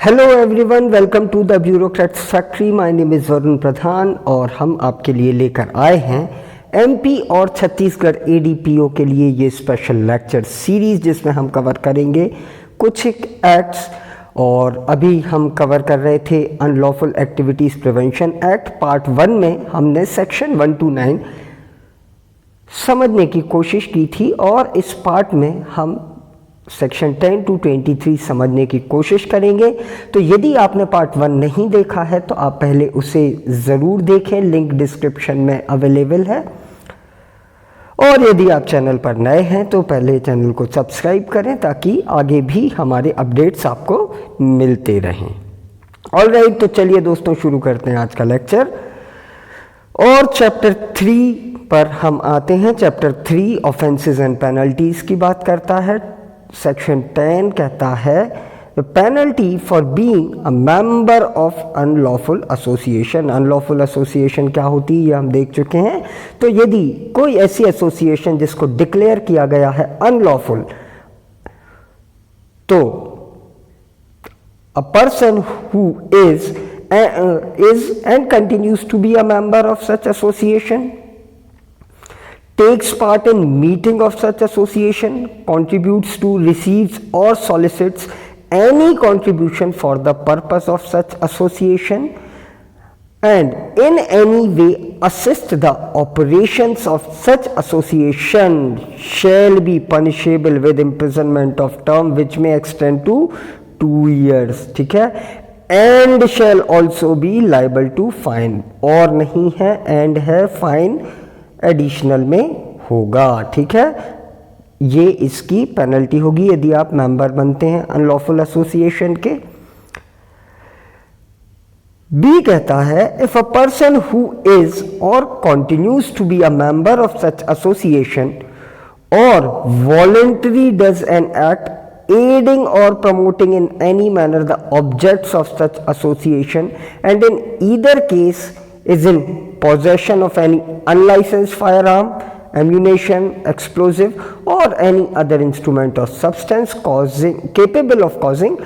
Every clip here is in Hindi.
Hello everyone, welcome to the bureaucrats factory. My name is Varun Pradhan और हम आपके लिए लेकर आए हैं एमपी और छत्तीसगढ़ एडीपीओ के लिए ये स्पेशल लेक्चर सीरीज़ जिसमें हम कवर करेंगे कुछ एक्ट्स। और अभी हम कवर कर रहे थे unlawful activities prevention act part 1 में हमने सेक्शन 129 समझने की कोशिश की थी और इस पार्ट में हम सेक्शन 10 to 23 समझने की कोशिश करेंगे। तो यदि आपने पार्ट 1 नहीं देखा है तो आप पहले उसे ज़रूर देखें, लिंक डिस्क्रिप्शन में अवेलेबल है। और यदि आप चैनल पर नए हैं तो पहले चैनल को सब्सक्राइब करें ताकि आगे भी हमारे अपडेट्स आपको मिलते रहें। ऑलराइट, तो चलिए दोस्तों शुरू करते हैं आज का लेक्चर। और चैप्टर 3 पर हम आते हैं। चैप्टर 3 ऑफेंसेस एंड पेनल्टीज़ की बात करता है। सेक्शन 10 कहता है penalty for being a member of unlawful association. Unlawful association क्या होती है ये हम देख चुके हैं। तो यदि कोई ऐसी एसोसिएशन जिसको डिक्लेयर किया गया है अनलॉफुल, तो a person who is and continues to be a member of such association, takes part in meeting of such association, contributes to, receives or solicits any contribution for the purpose of such association, and in any way assist the operations of such association shall be punishable with imprisonment of term which may extend to 2 years। ठीक है, and shall also be liable to fine। और नहीं है, and है, फाइन एडिशनल में होगा। ठीक है, ये इसकी पेनल्टी होगी यदि आप मेंबर बनते हैं अनलॉफुल एसोसिएशन के। बी कहता है if a person who is or continues to be a member of such association or voluntary does an act aiding or promoting in any manner the objects of such association and in either case is in possession of any unlicensed firearm, ammunition, explosive or any other instrument or substance capable of causing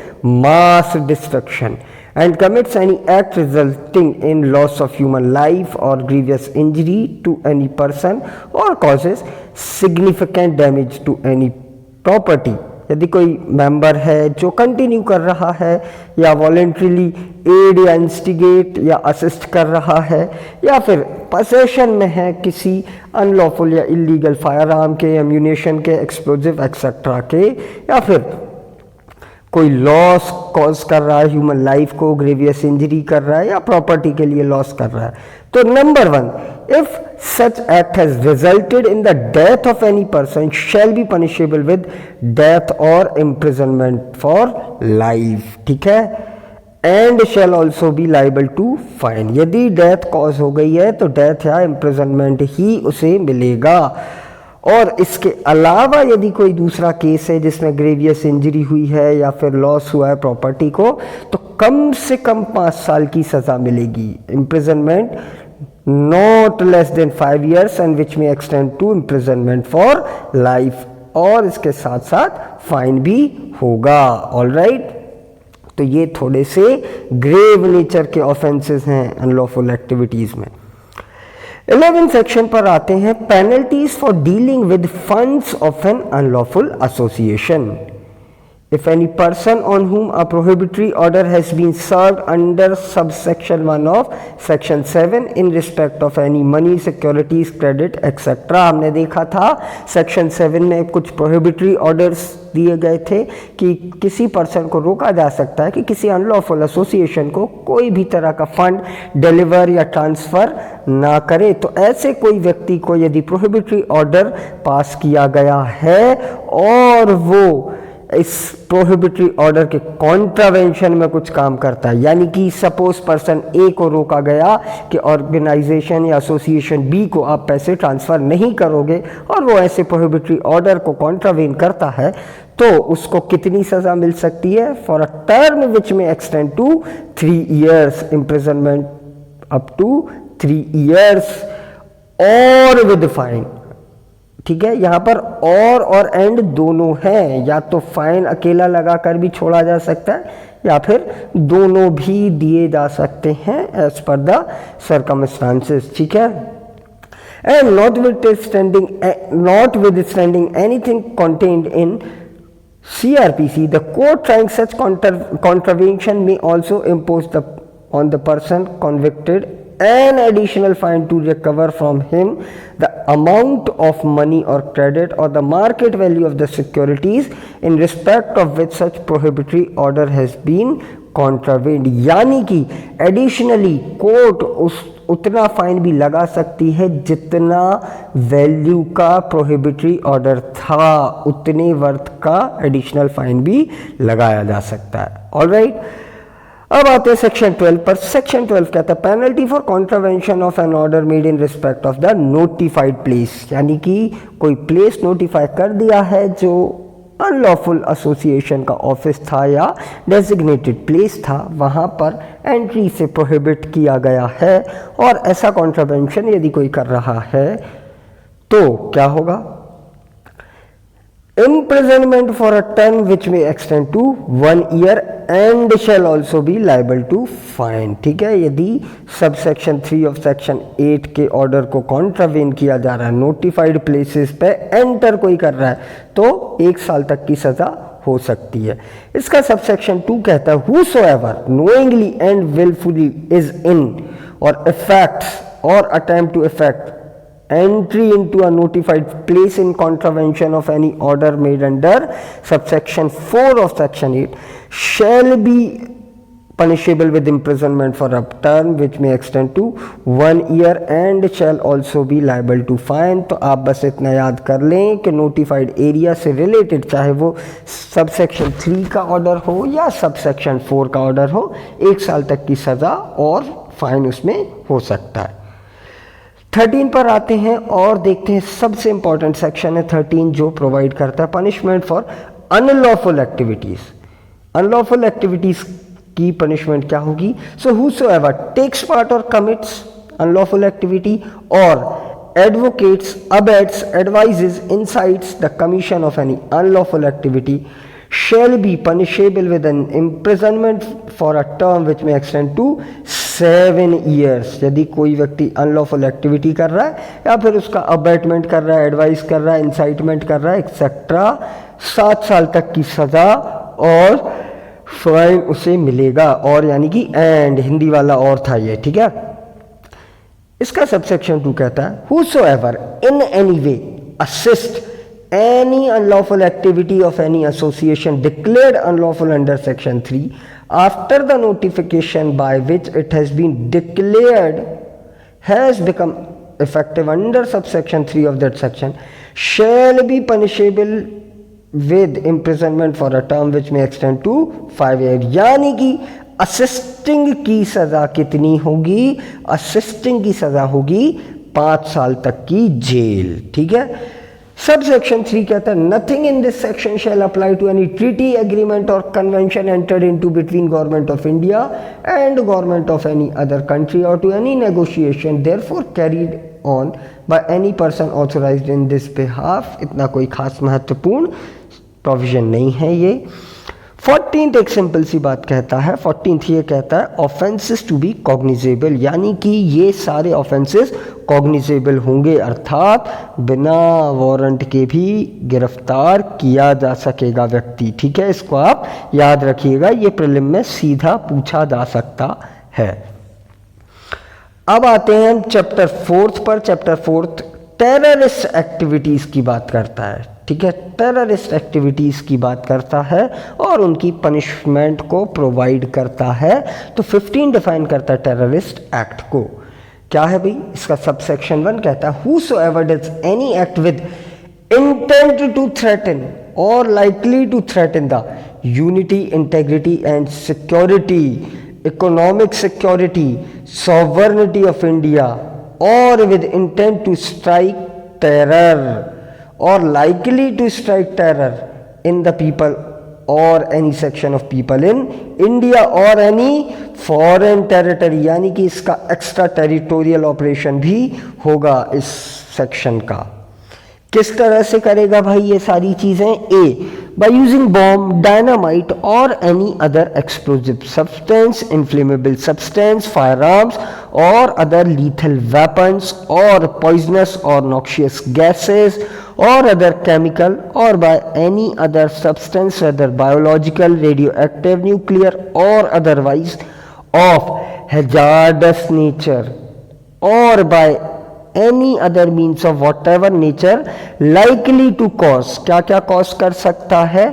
mass destruction and commits any act resulting in loss of human life or grievous injury to any person or causes significant damage to any property। यदि कोई मेंबर है जो कंटिन्यू कर रहा है या वॉलेंट्रीली एड या इंस्टिगेट या असिस्ट कर रहा है या फिर पोसेशन में है किसी अनलॉफुल या इलीगल फायर आर्म के, एम्यूनेशन के, एक्सप्लोजिव एक्सेट्रा के, या फिर कोई लॉस कॉज कर रहा है ह्यूमन लाइफ को, ग्रेवियस इंजरी कर रहा है या प्रॉपर्टी के लिए लॉस कर रहा है। तो number 1, if such act has resulted in the death of any person shall be punishable with death or imprisonment for life। ठीक है, and shall also be liable to fine। यदि डेथ कॉज हो गई है तो डेथ या इम्प्रिजनमेंट ही उसे मिलेगा। और इसके अलावा यदि कोई दूसरा केस है जिसमें ग्रेवियस इंजरी हुई है या फिर लॉस हुआ है प्रॉपर्टी को, तो कम से कम 5 साल की सज़ा मिलेगी। Imprisonment not less than 5 years and which may extend to imprisonment for life, और इसके साथ साथ फाइन भी होगा। ऑलराइट, तो ये थोड़े से ग्रेव नेचर के ऑफेंसेस हैं अनलॉफुल एक्टिविटीज़ में। 11 सेक्शन पर आते हैं penalties for dealing with funds of an unlawful association. If any person on whom a prohibitory order has been served under subsection 1 of section 7 in respect of any money, securities, credit etc. हमने देखा था सेक्शन 7 में कुछ prohibitory orders दिए गए थे कि किसी पर्सन को रोका जा सकता है कि किसी अनलॉफुल एसोसिएशन को कोई भी तरह का फंड डिलीवर या ट्रांसफ़र ना करे। तो ऐसे कोई व्यक्ति को यदि प्रोहिबिटरी ऑर्डर पास किया गया है और वो इस प्रोहिबिटरी ऑर्डर के कॉन्ट्रावेंशन में कुछ काम करता है, यानी कि सपोज पर्सन ए को रोका गया कि ऑर्गेनाइजेशन या एसोसिएशन बी को आप पैसे ट्रांसफ़र नहीं करोगे और वो ऐसे प्रोहिबिटरी ऑर्डर को कॉन्ट्रावेन करता है, तो उसको कितनी सज़ा मिल सकती है? For a term which may extend to 3 years, imprisonment up to 3 years और विद फाइन। ठीक है, यहाँ पर और एंड दोनों हैं, या तो फाइन अकेला लगाकर भी छोड़ा जा सकता है या फिर दोनों भी दिए जा सकते हैं एज पर द सर्कमस्टांसेस, ठीक है। And notwithstanding anything contained in CRPC, the court trying such contravention may also impose on the person convicted an additional fine to recover from him the amount of money or credit or the market value of the securities in respect of which such prohibitory order has been contravened। यानी कि एडिशनली कोर्ट उतना फाइन भी लगा सकती है जितना वैल्यू का प्रोहिबिटरी ऑर्डर था, उतने वर्थ का एडिशनल फाइन भी लगाया जा सकता है। ऑलराइट, अब आते हैं सेक्शन 12 पर। सेक्शन 12 कहता है penalty for contravention of an order made in respect of the notified place, यानी कि कोई प्लेस नोटिफाई कर दिया है जो अनलॉफुल एसोसिएशन का ऑफिस था या डेजिग्नेटेड प्लेस था, वहाँ पर एंट्री से प्रोहिबिट किया गया है और ऐसा कॉन्ट्रावेंशन यदि कोई कर रहा है तो क्या होगा? imprisonment for a term which may extend to 1 year and shall also be liable to fine। ठीक है, यदि सब सेक्शन 3 ऑफ सेक्शन 8 के ऑर्डर को कॉन्ट्रावेन किया जा रहा है, नोटिफाइड प्लेसेस पे एंटर कोई कर रहा है, तो 1 साल तक की सजा हो सकती है। इसका सब सेक्शन 2 कहता है whosoever knowingly and willfully is in or effects or attempt to effect entry into a notified place in contravention of any order made under subsection 4 of section 8 shall be punishable with imprisonment for a term which may extend to 1 year and shall also be liable to fine। तो आप बस इतना याद कर लें कि नोटिफाइड एरिया से रिलेटेड चाहे वो सबसेक्शन 3 का ऑर्डर हो या सबसेक्शन 4 का ऑर्डर हो, 1 साल तक की सज़ा और फाइन उसमें हो सकता है। 13 पर आते हैं और देखते हैं सबसे इंपॉर्टेंट सेक्शन है 13 जो प्रोवाइड करता है punishment for unlawful activities. Unlawful activities की पनिशमेंट क्या होगी? सो हूसोएवर टेक्स पार्ट और कमिट्स अनलॉफुल एक्टिविटी और advocates, abets, advises, incites the commission of any unlawful activity shall be punishable with an imprisonment for a term which may extend to 7 years। यदि कोई व्यक्ति अनलॉफुल एक्टिविटी कर रहा है या फिर उसका अबेटमेंट कर रहा है, एडवाइस कर रहा है, इंसाइटमेंट कर रहा है एक्सेट्रा, 7 साल तक की सजा और फाइन उसे मिलेगा। और यानी कि एंड हिंदी वाला और था ये, ठीक है। इसका सबसेक्शन 2 कहता है whosoever in any way assist any unlawful activity of any association declared unlawful under section 3 after the notification by which it has been declared has become effective under subsection 3 of that section shall be punishable with imprisonment for a term which may extend to 5 years। यानी कि असिस्टिंग की सजा कितनी होगी? असिस्टिंग की सजा होगी 5 साल तक की जेल, ठीक है। सब सेक्शन 3 कहता है nothing in this section shall apply to any treaty, agreement or convention entered into between government of India and government of any other country or to any negotiation therefor carried on by any person authorised in this behalf. इतना कोई खास महत्वपूर्ण प्रोविजन नहीं है ये। 14th एक सिंपल सी बात कहता है, 14th ये कहता है ऑफेंसेस टू बी कॉग्निजेबल, यानी कि ये सारे ऑफेंसेस कॉग्निजेबल होंगे, अर्थात बिना वारंट के भी गिरफ्तार किया जा सकेगा व्यक्ति, ठीक है। इसको आप याद रखिएगा, ये प्रीलिम में सीधा पूछा जा सकता है। अब आते हैं हम चैप्टर 4 पर। चैप्टर 4 टेररिस्ट एक्टिविटीज की बात करता है, ठीक है। टेररिस्ट एक्टिविटीज़ की बात करता है और उनकी पनिशमेंट को प्रोवाइड करता है। तो 15 डिफाइन करता है टेररिस्ट एक्ट को। क्या है भाई? इसका सबसेक्शन 1 कहता है whosoever does any act with intent to threaten or likely to threaten the unity, integrity and security, economic security, sovereignty of India or with intent to strike terror or likely to strike terror in the people or any section of people in India or any foreign territory, यानी कि इसका एक्स्ट्रा टेरिटोरियल ऑपरेशन भी होगा इस सेक्शन का। किस तरह से करेगा भाई ये सारी चीजें? A, by using bomb, dynamite और any other explosive substance, inflammable substance, fire arms और अदर लीथल वेपन्स और पॉइजनस और नॉक्शियस गैसेस और अदर केमिकल और by any other substance whether biological, radioactive, nuclear और अदरवाइज ऑफ हैजार्डस नेचर और by any other means of whatever nature likely to cause, क्या क्या cause कर सकता है?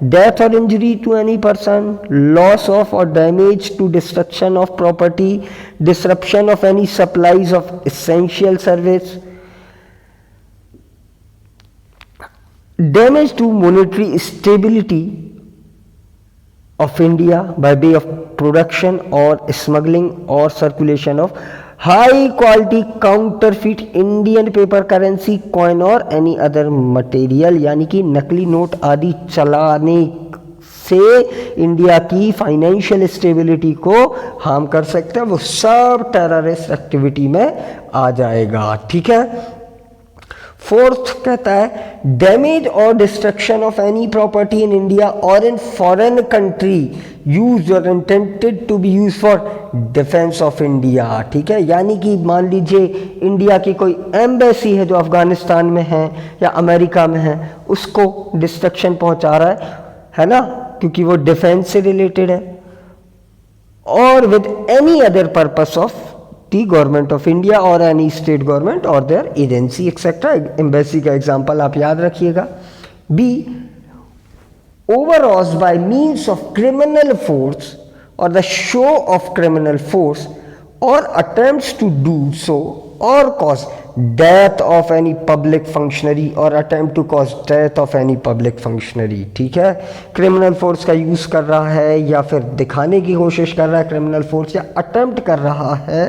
death or injury to any person, loss of or damage to destruction of property, disruption of any supplies of essential service, damage to monetary stability of India by way of production or smuggling or circulation of high quality counterfeit Indian paper currency, coin और एनी अदर मटेरियल, यानी कि नकली नोट आदि चलाने से इंडिया की फाइनेंशियल स्टेबिलिटी को हार्म कर सकते हैं, वो सब टेररिस्ट एक्टिविटी में आ जाएगा। ठीक है। फोर्थ कहता है डैमेज और destruction of any property in India और इन फॉरेन कंट्री यूज और intended to be use for defence of India. ठीक है, यानी कि मान लीजिए इंडिया की कोई एम्बेसी है जो अफगानिस्तान में है या अमेरिका में है, उसको डिस्ट्रक्शन पहुंचा रहा है ना, क्योंकि वो डिफेंस से रिलेटेड है, और with any other purpose of the government of India और एनी स्टेट गवर्नमेंट और देयर एजेंसी एक्सेट्रा। एम्बेसी का एग्जांपल आप याद रखिएगा। B, overawes by means of criminal force or the show of criminal force or attempts to do so or cause death of any public functionary or attempt to cause death of any public functionary। ठीक है, क्रिमिनल फोर्स का यूज कर रहा है या फिर दिखाने की कोशिश कर रहा है क्रिमिनल फोर्स, या अटेम्प्ट कर रहा है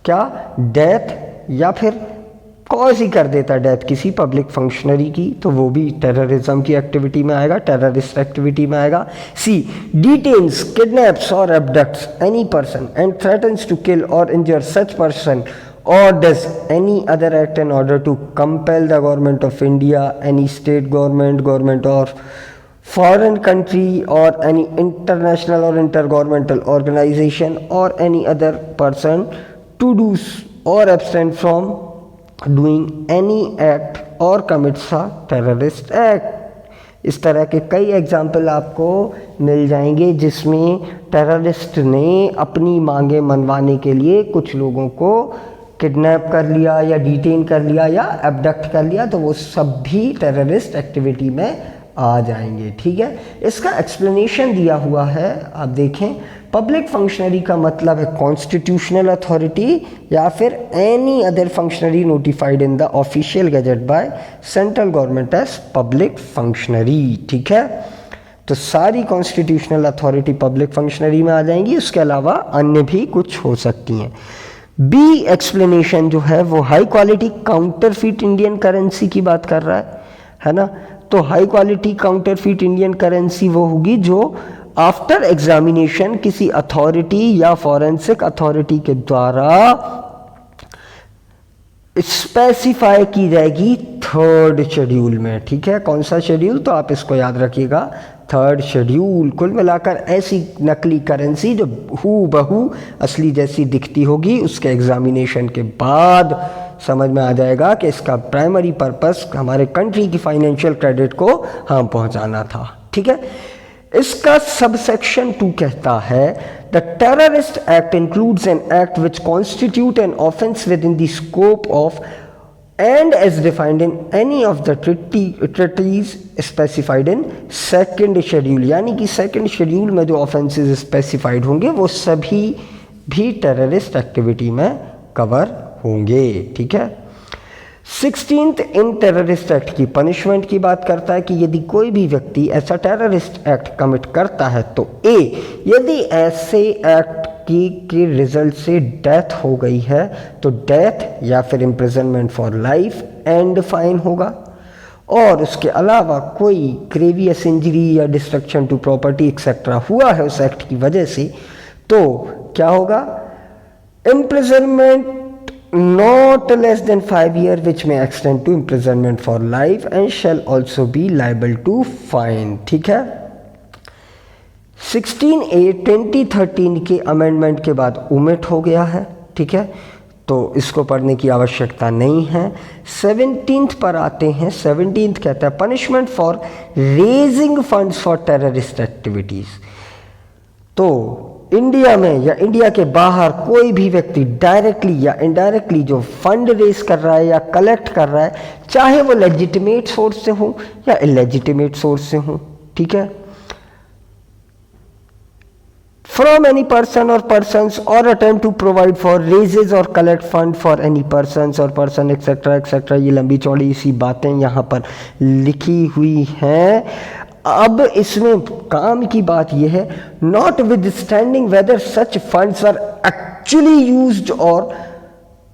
क्या, डेथ, या फिर कॉज ही कर देता डेथ किसी पब्लिक फंक्शनरी की, तो वो भी टेररिज्म की एक्टिविटी में आएगा, टेररिस्ट एक्टिविटी में आएगा। सी, detains, kidnaps or abducts any person and threatens to kill or injure such person or does any other act in order to compel the government of India, any state government, government or foreign country or any international or intergovernmental organization or any other person to do or abstain from doing any act or commits a terrorist act। इस तरह के कई एग्जाम्पल आपको मिल जाएंगे जिसमें टेररिस्ट ने अपनी मांगे मनवाने के लिए कुछ लोगों को किडनैप कर लिया या डिटेन कर लिया या एबडक्ट कर लिया, तो वो सब भी टेररिस्ट एक्टिविटी में आ जाएंगे। ठीक है, इसका एक्सप्लेनेशन दिया हुआ है, आप देखें। पब्लिक फंक्शनरी का मतलब है कॉन्स्टिट्यूशनल अथॉरिटी या फिर any other functionary notified in the official gazette by central government as public functionary. ठीक है, तो सारी कॉन्स्टिट्यूशनल अथॉरिटी पब्लिक फंक्शनरी में आ जाएंगी, उसके अलावा अन्य भी कुछ हो सकती हैं। बी एक्सप्लेनेशन जो है वो high quality counterfeit Indian currency की बात कर रहा है ना। तो high quality counterfeit Indian currency वो होगी जो आफ्टर एग्जामिनेशन किसी अथॉरिटी या फॉरेंसिक अथॉरिटी के द्वारा स्पेसिफाई की जाएगी थर्ड शेड्यूल में। ठीक है, कौन सा शेड्यूल, तो आप इसको याद रखिएगा, थर्ड शेड्यूल। कुल मिलाकर ऐसी नकली करेंसी जो हूबहू असली जैसी दिखती होगी, उसके एग्जामिनेशन के बाद समझ में आ जाएगा कि इसका प्राइमरी पर्पस हमारे कंट्री की फाइनेंशियल क्रेडिट को हम पहुंचाना था। ठीक है, इसका सबसेक्शन 2 कहता है the terrorist act includes an act which constitute an offence with in the scope of and as defined in any of the treaties specified in second schedule। यानी कि सेकंड शेड्यूल में जो ऑफेंसेस स्पेसिफाइड होंगे वो सभी भी टेररिस्ट एक्टिविटी में कवर होंगे। ठीक है, 16th इन टेररिस्ट एक्ट की पनिशमेंट की बात करता है कि यदि कोई भी व्यक्ति ऐसा टेररिस्ट एक्ट कमिट करता है तो ए, यदि ऐसे एक्ट के रिजल्ट से डेथ हो गई है तो डेथ या फिर imprisonment for life and fine होगा, और उसके अलावा कोई ग्रेवियस इंजरी या डिस्ट्रक्शन टू प्रॉपर्टी एक्सेट्रा हुआ है उस एक्ट की वजह से, तो क्या होगा, imprisonment not less than 5 years, which may extend to imprisonment for life and shall also be liable to fine. ठीक है, 16A 2013 के अमेंडमेंट के बाद ओमिट हो गया है, ठीक है, तो इसको पढ़ने की आवश्यकता नहीं है। 17th पर आते हैं। 17th कहता है punishment for raising funds for terrorist activities. तो इंडिया में या इंडिया के बाहर कोई भी व्यक्ति डायरेक्टली या इनडायरेक्टली जो फंड रेज कर रहा है या कलेक्ट कर रहा है, चाहे वो लेजिटिमेट सोर्स से हो या इलेजिटिमेट सोर्स से हो, ठीक है, from any person or persons or attempt to provide for raises or collect fund for any persons or person etc etc, ये लंबी चौड़ी सी बातें यहाँ पर लिखी हुई हैं। अब इसमें काम की बात यह है, notwithstanding whether such funds are actually used or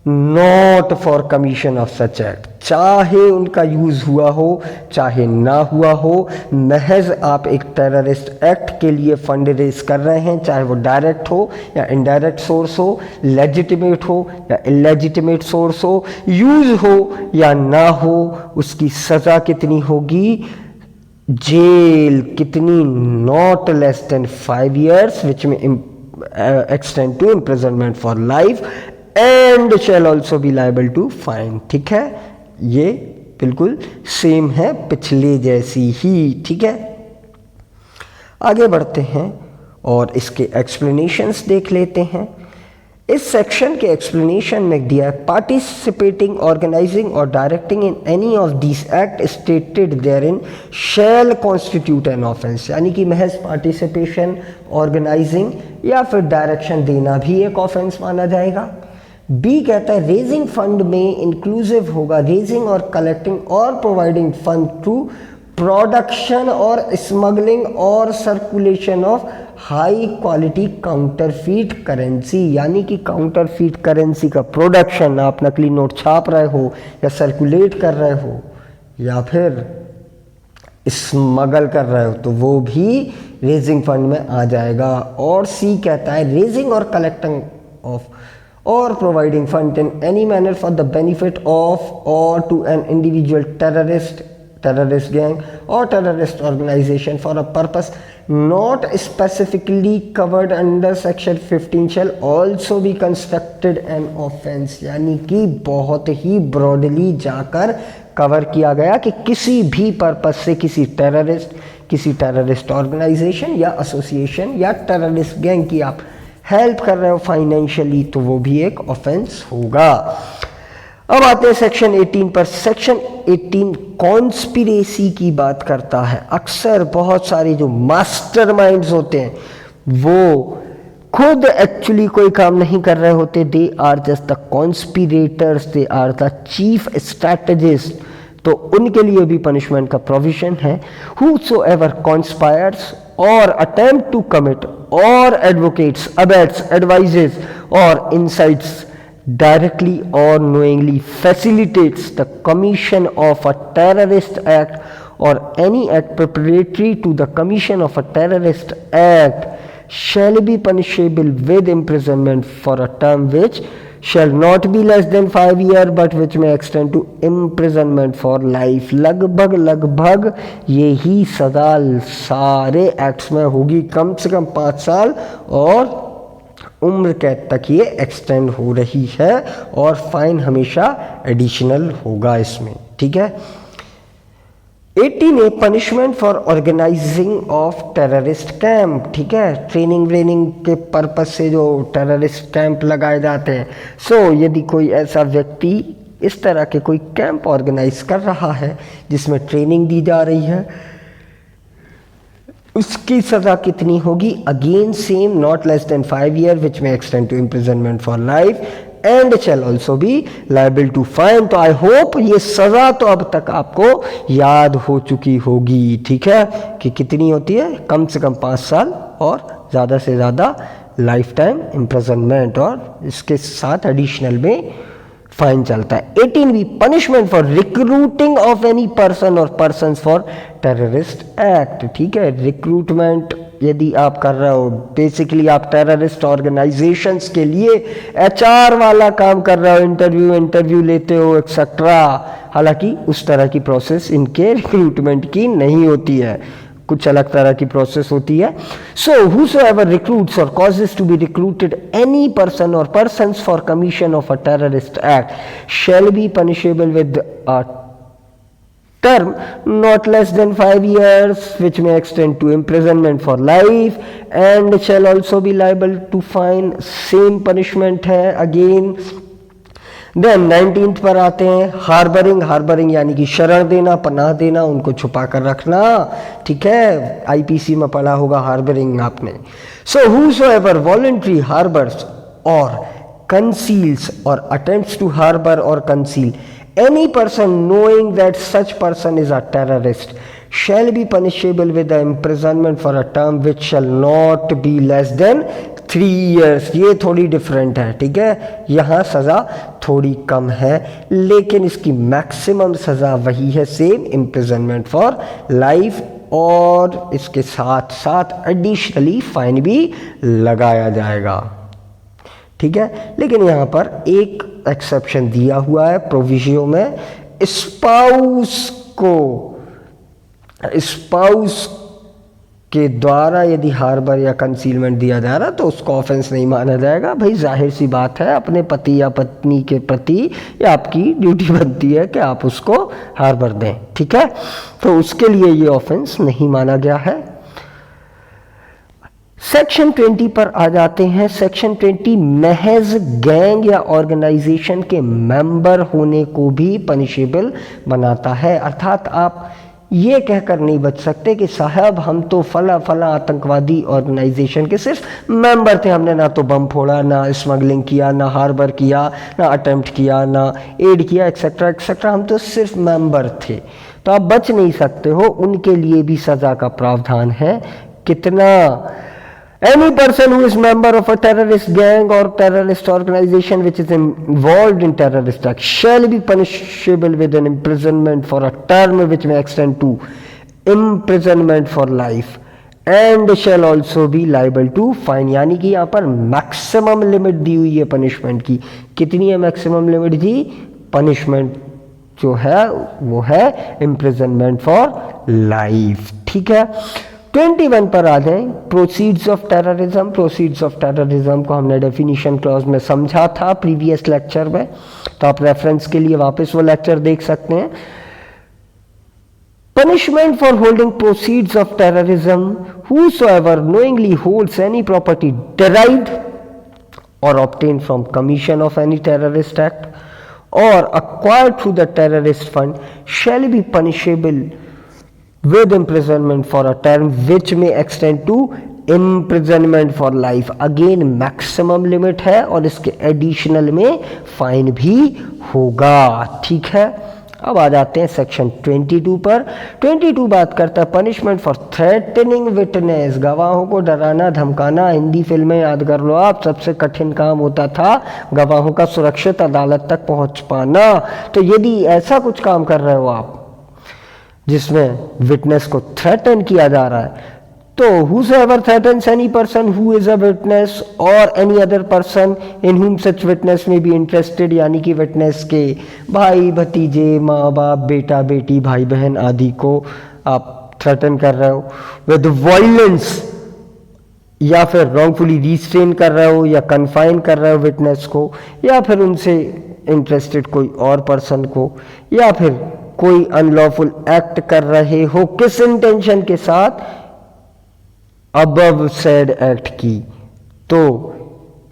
not for commission of such act, चाहे उनका यूज हुआ हो चाहे ना हुआ हो, महज आप एक टेररिस्ट एक्ट के लिए फंड रेज कर रहे हैं, चाहे वो डायरेक्ट हो या इनडायरेक्ट सोर्स हो, लेजिटिमेट हो या इलेजिटिमेट सोर्स हो, यूज हो या ना हो, उसकी सजा कितनी होगी, जेल कितनी, not less than 5 years which may extend to imprisonment for life and shall also be liable to fine. ठीक है, ये बिल्कुल सेम है पिछले जैसी ही। ठीक है, आगे बढ़ते हैं और इसके एक्सप्लेनेशंस देख लेते हैं। इस सेक्शन के एक्सप्लेनेशन में दिया है, पार्टिसिपेटिंग, ऑर्गेनाइजिंग और directing in any of this act stated therein shall constitute an offence, यानी कि महज पार्टिसिपेशन, ऑर्गेनाइजिंग या फिर डायरेक्शन देना भी एक ऑफेंस माना जाएगा। बी कहता है रेजिंग फंड में इंक्लूसिव होगा रेजिंग और कलेक्टिंग और प्रोवाइडिंग फंड टू प्रोडक्शन और स्मगलिंग और circulation of high quality counterfeit currency, यानी कि काउंटरफीट करेंसी का प्रोडक्शन, आप नकली नोट छाप रहे हो या सर्कुलेट कर रहे हो या फिर स्मगल कर रहे हो तो वो भी रेजिंग फंड में आ जाएगा। और सी कहता है रेजिंग और collecting of or providing fund in any manner for the benefit of or to an individual terrorist gang or terrorist organization for a purpose not specifically covered under section 15 shall also be constructed an offense, यानी कि बहुत ही ब्रॉडली जाकर कवर किया गया कि किसी भी पर्पस से किसी टेररिस्ट ऑर्गेनाइजेशन या एसोसिएशन या टेररिस्ट गैंग की आप हेल्प कर रहे हो फाइनेंशियली तो वो भी एक ऑफेंस होगा। अब आते हैं सेक्शन 18 पर। सेक्शन 18 कॉन्स्पिरेसी की बात करता है। अक्सर बहुत सारे जो मास्टरमाइंड्स होते हैं वो खुद एक्चुअली कोई काम नहीं कर रहे होते, they are just the conspirators, they are the chief strategist, तो उनके लिए भी पनिशमेंट का प्रोविजन है। Whosoever conspires or attempt to commit or advocates, abets, advises or incites directly or knowingly facilitates the commission of a terrorist act or any act preparatory to the commission of a terrorist act shall be punishable with imprisonment for a term which shall not be less than 5 years but which may extend to imprisonment for life। लगभग यही सजा सारे एक्ट्स में होगी, कम से कम 5 साल और उम्र कैद तक ये एक्सटेंड हो रही है और फाइन हमेशा एडिशनल होगा इसमें। ठीक है, 18A punishment for organising of terrorist camp. ठीक है, ट्रेनिंग व्रेनिंग के पर्पज से जो टेररिस्ट कैंप लगाए जाते हैं, यदि कोई ऐसा व्यक्ति इस तरह के कोई कैंप ऑर्गेनाइज कर रहा है जिसमें ट्रेनिंग दी जा रही है, उसकी सजा कितनी होगी, again same, not less than 5 years which may extend to imprisonment for life and shall also be liable to fine. तो आई होप ये सजा तो अब तक आपको याद हो चुकी होगी। ठीक है, कि कितनी होती है, कम से कम 5 साल और ज़्यादा से ज़्यादा लाइफ टाइम इम्प्रिजनमेंट और इसके साथ एडिशनल में फाइन चलता है। 18B punishment for recruiting of any person और पर्सन फॉर टेररिस्ट एक्ट। ठीक है, रिक्रूटमेंट यदि आप कर रहे हो, बेसिकली आप टेररिस्ट ऑर्गेनाइजेशंस के लिए एचआर वाला काम कर रहे हो, इंटरव्यू लेते हो एक्सेट्रा, हालांकि उस तरह की प्रोसेस इनके रिक्रूटमेंट की नहीं होती है, कुछ अलग तरह की प्रोसेस होती है। सो whosoever recruits or causes to be recruited any person or persons for commission of a terrorist act shall be punishable with a term not less than 5 years which may extend to imprisonment for life and shall also be liable to fine। same punishment है again। देन 19th पर आते हैं हार्बरिंग यानी कि शरण देना, पनाह देना, उनको छुपा कर रखना, ठीक है, आईपीसी में पढ़ा होगा हार्बरिंग आपने। सो whosoever voluntarily harbors or conceals or attempts to harbor or conceal any person knowing that such person is a terrorist shall be punishable with the imprisonment for a term which shall not be less than 3 years। ये थोड़ी डिफरेंट है, ठीक है, यहाँ सज़ा थोड़ी कम है लेकिन इसकी मैक्सिमम सज़ा वही है, सेम, इम्प्रिजनमेंट फॉर लाइफ, और इसके साथ साथ एडिशनली फाइन भी लगाया जाएगा, ठीक है। लेकिन यहाँ पर एक एक्सेप्शन दिया हुआ है प्रोविजियो में, स्पाउस के द्वारा यदि हार्बर या कंसीलमेंट दिया जा रहा तो उसको ऑफेंस नहीं माना जाएगा। भाई जाहिर सी बात है, अपने पति या पत्नी के प्रति या आपकी ड्यूटी बनती है कि आप उसको हार्बर दें, ठीक है, तो उसके लिए ये ऑफेंस नहीं माना गया है। सेक्शन 20 पर आ जाते हैं। सेक्शन 20 महज गैंग या ऑर्गेनाइजेशन के मेंबर होने को भी पनिशेबल बनाता है, अर्थात आप ये कहकर नहीं बच सकते कि साहब हम तो फला आतंकवादी ऑर्गेनाइजेशन के सिर्फ मेंबर थे, हमने ना तो बम फोड़ा, ना स्मगलिंग किया, ना हार्बर किया, ना अटेम्प्ट किया, ना एड किया, एक्सेट्रा एक्सेट्रा, हम तो सिर्फ मेंबर थे, तो आप बच नहीं सकते हो। उनके लिए भी सज़ा का प्रावधान है। कितना? Any person who is member of a terrorist gang or terrorist organization which is involved in terrorist act shall be punishable with an imprisonment for a term which may extend to imprisonment for life and shall also be liable to fine। यानी कि यहाँ पर मैक्सिमम लिमिट दी हुई है पनिशमेंट की। कितनी है मैक्सिमम लिमिट जी? पनिशमेंट जो है वो है imprisonment for life, ठीक है। 21 पर आ जाएं, proceeds of terrorism. Proceeds of terrorism को हमने डेफिनेशन क्लॉज में समझा था प्रीवियस लेक्चर में, तो आप रेफरेंस के लिए वापस वो लेक्चर देख सकते हैं। Punishment for holding proceeds of terrorism, whosoever knowingly holds any property derived or obtained from commission of any terrorist act or acquired through the terrorist fund shall be punishable with imprisonment for a term which may extend to imprisonment for life। Again maximum limit है और इसके एडिशनल में फाइन भी होगा, ठीक है। अब आ जाते हैं सेक्शन 22 पर। 22 बात करता है पनिशमेंट फॉर थ्रेटनिंग विटनेस, गवाहों को डराना धमकाना। हिंदी फिल्में याद कर लो आप, सबसे कठिन काम होता था गवाहों का सुरक्षित अदालत तक पहुंच पाना। तो यदि ऐसा कुछ काम कर रहे हो आप जिसमें विटनेस को थ्रेटन किया जा रहा है, तो whosoever threatens any person who is a witness or any other person in whom such witness may be interested, यानी कि विटनेस के भाई भतीजे, माँ बाप, बेटा बेटी, भाई बहन आदि को आप थ्रेटन कर रहे हो विद वायलेंस, या फिर रॉन्गफुली रिस्ट्रेन कर रहे हो या कन्फाइन कर रहे हो विटनेस को, या फिर उनसे इंटरेस्टेड कोई और पर्सन को, या फिर कोई अनलॉफुल एक्ट कर रहे हो, किस इंटेंशन के साथ? अबव सेड एक्ट की, तो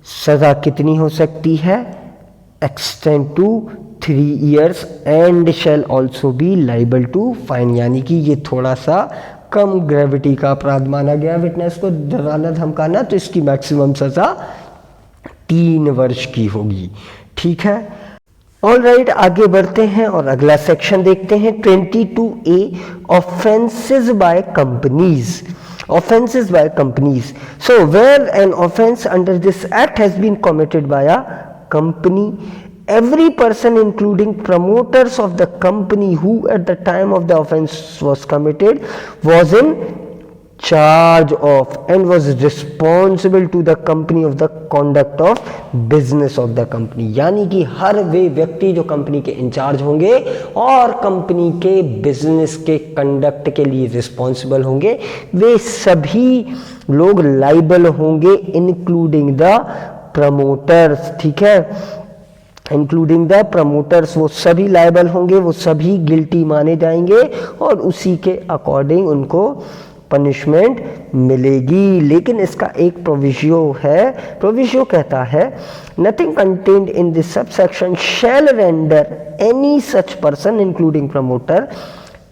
सजा कितनी हो सकती है? Extend to 3 years and shall also be liable to fine. यानी कि ये थोड़ा सा कम ग्रेविटी का अपराध माना गया विटनेस को डराना धमकाना, तो इसकी मैक्सिमम सजा 3 वर्ष की होगी, ठीक है। ऑलराइट, आगे बढ़ते हैं और अगला सेक्शन देखते हैं 22A, offences by companies. Offenses by companies. So where an offense under this act has been committed by a company, every person including promoters of the company who at the time of the offense was committed was in charge of and was responsible to the company of the conduct of business of the company। यानी कि हर वे व्यक्ति जो कंपनी के इंचार्ज होंगे और कंपनी के बिजनेस के कंडक्ट के लिए रिस्पॉन्सिबल होंगे, वे सभी लोग लाइबल होंगे, इंक्लूडिंग द प्रमोटर्स। ठीक है, इंक्लूडिंग द प्रमोटर्स, वो सभी लाइबल होंगे, वो सभी गिल्टी माने जाएंगे और उसी के अकॉर्डिंग उनको पनिशमेंट मिलेगी। लेकिन इसका एक प्रोविजो है, प्रोविजो कहता है nothing contained in this subsection shall render any such person including promoter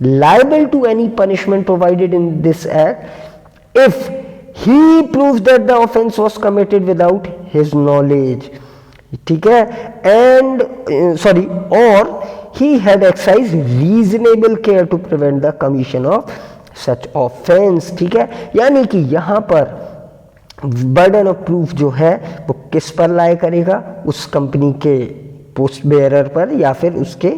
liable to any punishment provided in this act if he proves that the offence was committed without his knowledge. ठीक है, एंड सॉरी और he had exercise reasonable care to prevent the commission of such offence. ठीक है, यानी कि यहां पर बर्डन ऑफ प्रूफ जो है वो किस पर लाए करेगा, उस कंपनी के पोस्ट बेयरर पर या फिर उसके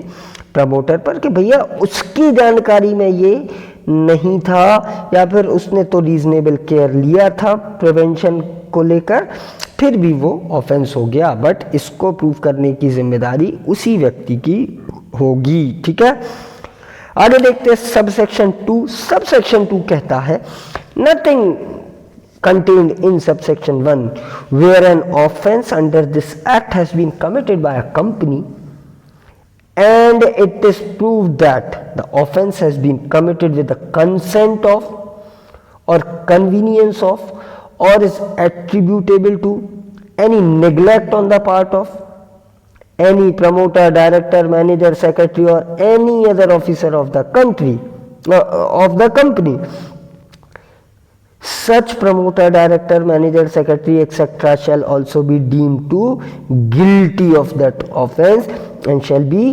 प्रमोटर पर कि भैया उसकी जानकारी में ये नहीं था या फिर उसने तो रीजनेबल केयर लिया था प्रिवेंशन को लेकर, फिर भी वो ऑफेंस हो गया, बट इसको प्रूव करने की जिम्मेदारी उसी व्यक्ति की होगी। ठीक है, आगे देखते हैं सबसेक्शन 2। सबसेक्शन 2 कहता है nothing contained in subsection 1 where an offense under this act has been committed by a company and it is proved that the offense has been committed with the consent of or convenience of or is attributable to any neglect on the part of any promoter, director, manager, secretary or any other officer of the country of the company. Such promoter, director, manager, secretary etc. shall also be deemed to guilty of that offense and shall be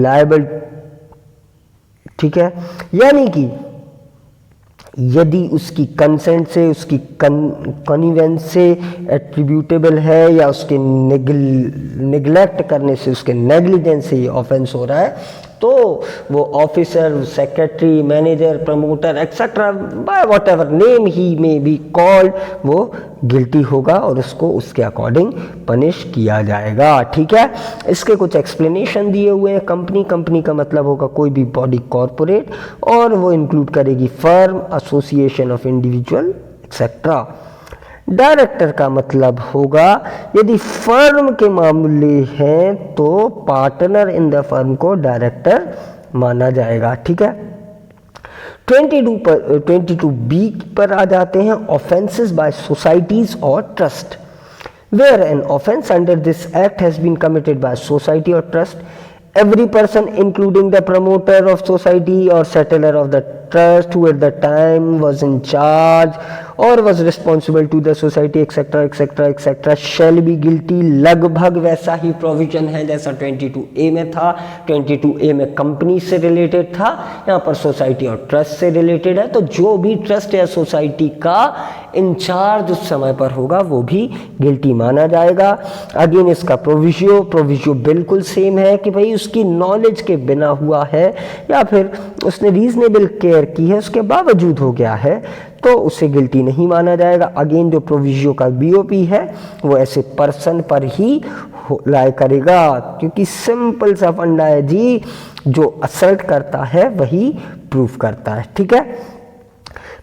liable। ठीक है, यानी कि यदि उसकी कंसेंट से, उसकी कन्वीनियंस से एट्रीब्यूटेबल है या उसके निगलेक्ट करने से, उसके नेग्लिजेंस से ये ऑफेंस हो रहा है, तो वो officer, secretary, manager, promoter etcetera by what ever name he may be called, वो गिल्टी होगा और उसको उसके अकॉर्डिंग पनिश किया जाएगा। ठीक है, इसके कुछ एक्सप्लेनेशन दिए हुए हैं। कंपनी का मतलब होगा कोई भी बॉडी कॉरपोरेट और वो इंक्लूड करेगी firm, association of individual etcetera. Director का मतलब होगा यदि फर्म के मामले हैं तो पार्टनर इन द फर्म को डायरेक्टर माना जाएगा। ठीक है, 22B पर आ जाते हैं ऑफेंसेस बाय सोसाइटीज और trust. Where an offence under this act has been committed by society और trust, every person including the promoter of society or settler of the trust who at the time was in charge or was responsible to the society etc etc etc shall be guilty। लगभग वैसा ही प्रोविजन है जैसा 22A में था। 22A में कंपनी से रिलेटेड था, यहाँ पर सोसाइटी और ट्रस्ट से रिलेटेड है। तो जो भी ट्रस्ट या सोसाइटी का इंचार्ज उस समय पर होगा वो भी गिल्टी माना जाएगा। अगेन इसका प्रोविजो बिल्कुल सेम है कि भाई उसकी नॉलेज के बिना हुआ है या फिर उसने रीजनेबल केयर की है उसके बावजूद हो गया है तो उसे गिल्टी नहीं माना जाएगा। अगेन जो प्रोविजो का बीओपी है वो ऐसे पर्सन पर ही लाए करेगा, क्योंकि सिंपल सा फंडा है जी, जो असर्ट करता है वही प्रूफ करता है। ठीक है,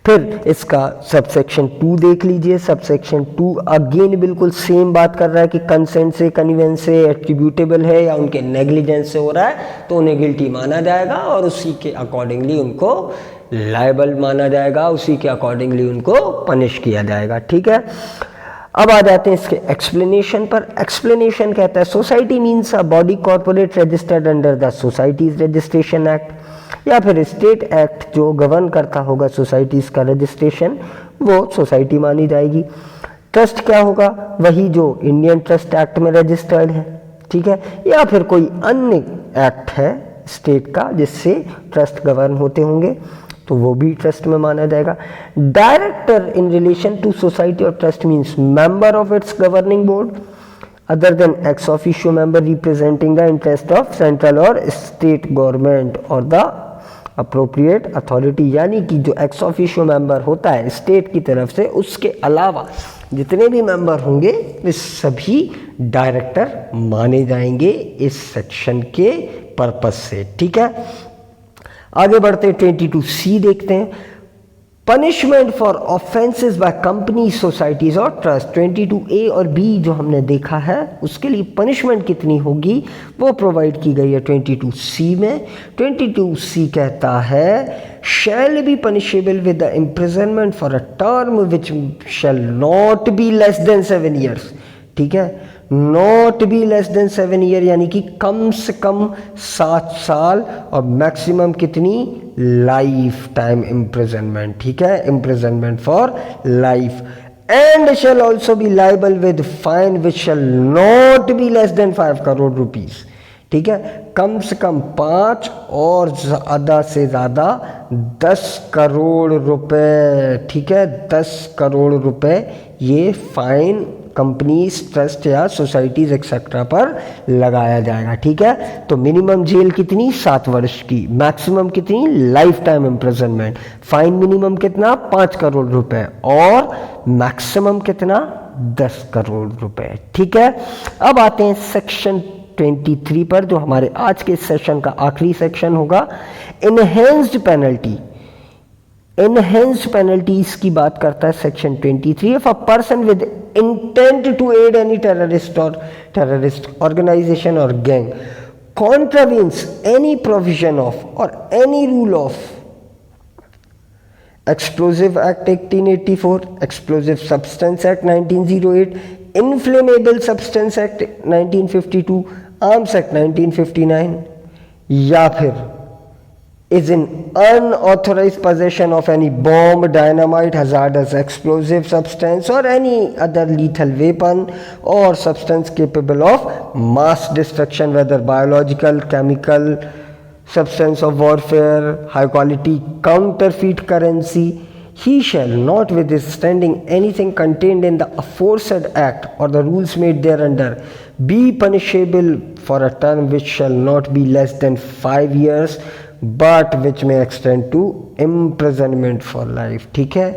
फिर इसका सबसेक्शन 2 देख लीजिए। सबसेक्शन 2 अगेन बिल्कुल सेम बात कर रहा है कि कंसेंट से, कन्वीनियंस से एट्रीब्यूटेबल है या उनके नेग्लिजेंस से हो रहा है तो उन्हें गिल्टी माना जाएगा और उसी के अकॉर्डिंगली उनको लायबल माना जाएगा, उसी के अकॉर्डिंगली उनको पनिश किया जाएगा। ठीक है, अब आ जाते हैं इसके एक्सप्लेनेशन पर। एक्सप्लेनेशन कहता है society means a body corporate registered under the societies registration act या फिर स्टेट एक्ट जो गवर्न करता होगा सोसाइटीज का रजिस्ट्रेशन, वो सोसाइटी मानी जाएगी। ट्रस्ट क्या होगा, वही जो इंडियन ट्रस्ट एक्ट में रजिस्टर्ड है। ठीक है, या फिर कोई अन्य एक्ट है स्टेट का जिससे ट्रस्ट गवर्न होते होंगे तो वो भी ट्रस्ट में माना जाएगा। Director in relation to society और trust means member of its governing board other than ex officio member representing the interest of central or state government or the appropriate authority यानी कि जो एक्स ऑफिशियो मेंबर होता है स्टेट की तरफ से, उसके अलावा जितने भी मेंबर होंगे वे सभी डायरेक्टर माने जाएंगे इस सेक्शन के पर्पस से। ठीक है, आगे बढ़ते 22C देखते हैं। Punishment for offences by company, societies और ट्रस्ट। 22A और B जो हमने देखा है उसके लिए पनिशमेंट कितनी होगी वो प्रोवाइड की गई है 22C में। 22C कहता है shall be punishable with the imprisonment for a term which shall not be less than 7 years. ठीक है, not be less than 7 year यानी कि कम से कम 7 साल और मैक्सिमम कितनी, लाइफ टाइम इम्प्रिजनमेंट। ठीक है, imprisonment for life. And shall also be liable with fine which shall not be less than 5 crore rupees. ठीक है, कम से कम 5 और ज़्यादा से ज़्यादा 10 करोड़ रुपए। ठीक है, 10 करोड़ रुपए ये फाइन कंपनीज, ट्रस्ट या सोसाइटीज एक्सेट्रा पर लगाया जाएगा। ठीक है, तो मिनिमम जेल कितनी, 7 वर्ष की, मैक्सिमम कितनी, life time imprisonment. Fine minimum कितना, 5 करोड़ रुपए और मैक्सिमम कितना, 10 करोड़ रुपए। ठीक है, अब आते हैं सेक्शन 23 पर जो हमारे आज के सेशन का आखिरी सेक्शन होगा। Enhanced penalty. इनहेंस्ड पेनल्टीज की बात करता है section 23। If a person with intent to aid any terrorist और टेररिस्ट ऑर्गेनाइजेशन और gang contravenes any provision of or any rule of Explosive Act 1884, Explosive Substance Act 1908, Inflammable Substance Act 1952, Arms Act 1959 या फिर is in unauthorized possession of any bomb, dynamite, hazardous explosive substance or any other lethal weapon or substance capable of mass destruction, whether biological, chemical, substance of warfare, high quality counterfeit currency, he shall notwithstanding anything contained in the aforesaid act or the rules made thereunder be punishable for a term which shall not be less than 5 years but which may extend to imprisonment for life। ठीक है,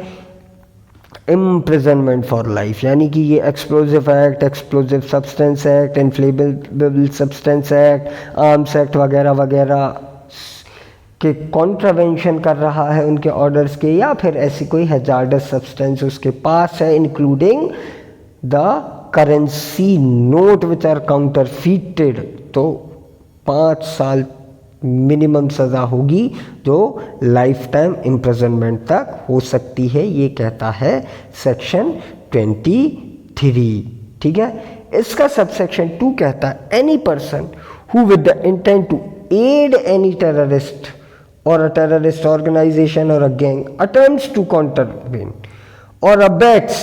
imprisonment for life यानी कि ये explosive act, explosive substance act, inflammable substance act, arms act वगैरह वगैरह के कॉन्ट्रावेंशन कर रहा है उनके ऑर्डर्स के, या फिर ऐसी कोई हैजार्डस सब्सटेंस उसके पास है, including the currency note which are counterfeited, तो 5 साल मिनिमम सज़ा होगी जो लाइफ टाइम इम्प्रिजनमेंट तक हो सकती है, ये कहता है सेक्शन 23। ठीक है, इसका सबसेक्शन 2 कहता है any person who with the intent to aid any terrorist or a terrorist organization or a gang attempts to contravene or abets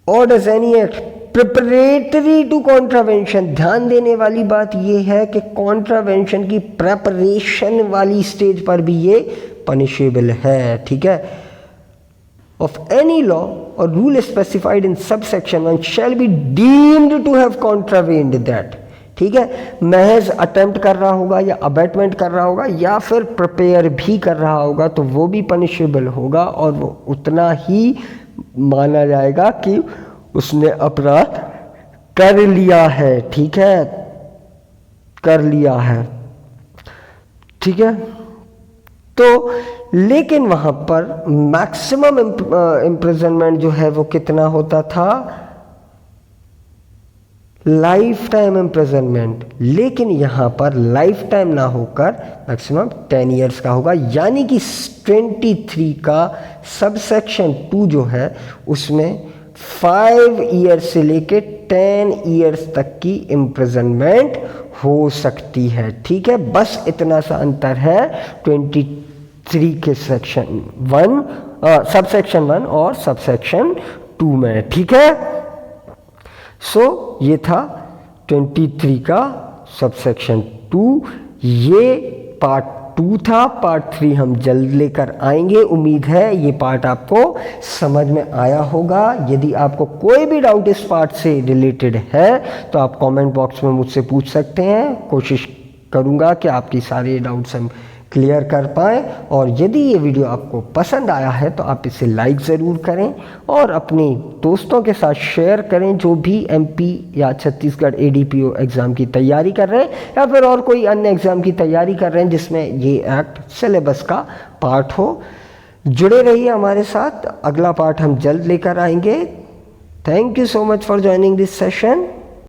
or does any act preparatory to contravention। ध्यान देने वाली बात यह है कि contravention की preparation वाली स्टेज पर भी ये punishable है। ठीक है, of any law or rule specified in subsection 1 shall be deemed to have contravened that। ठीक है, महज अटेम्प्ट कर रहा होगा या अबेटमेंट कर रहा होगा या फिर प्रिपेयर भी कर रहा होगा तो वो भी पनिशेबल होगा और वो उतना ही माना जाएगा कि उसने अपराध कर लिया है। ठीक है, कर लिया है। ठीक है, तो लेकिन वहां पर मैक्सिमम इम्प्रिजनमेंट जो है वो कितना होता था, लाइफ टाइम इम्प्रिजनमेंट, लेकिन यहाँ पर लाइफ टाइम ना होकर मैक्सिमम 10 इयर्स का होगा। यानी कि 23 का सबसेक्शन 2 जो है उसमें 5 इयर्स से लेके 10 इयर्स तक की इम्प्रिजनमेंट हो सकती है। ठीक है, बस इतना सा अंतर है 23 के सेक्शन 1 सबसेक्शन 1 और सबसेक्शन 2 में। ठीक है, ये था 23 का सबसेक्शन 2। ये पार्ट 2 था, पार्ट 3 हम जल्द लेकर आएंगे। उम्मीद है ये पार्ट आपको समझ में आया होगा। यदि आपको कोई भी डाउट इस पार्ट से रिलेटेड है तो आप कमेंट बॉक्स में मुझसे पूछ सकते हैं। कोशिश करूँगा कि आपकी सारे डाउट्स हम क्लियर कर पाएँ। और यदि ये वीडियो आपको पसंद आया है तो आप इसे लाइक ज़रूर करें और अपने दोस्तों के साथ शेयर करें जो भी एमपी या छत्तीसगढ़ एडीपीओ एग्ज़ाम की तैयारी कर रहे हैं या फिर और कोई अन्य एग्ज़ाम की तैयारी कर रहे हैं जिसमें ये एक्ट सिलेबस का पार्ट हो। जुड़े रहिए हमारे साथ, अगला पार्ट हम जल्द लेकर आएंगे। Thank you so much for joining this session.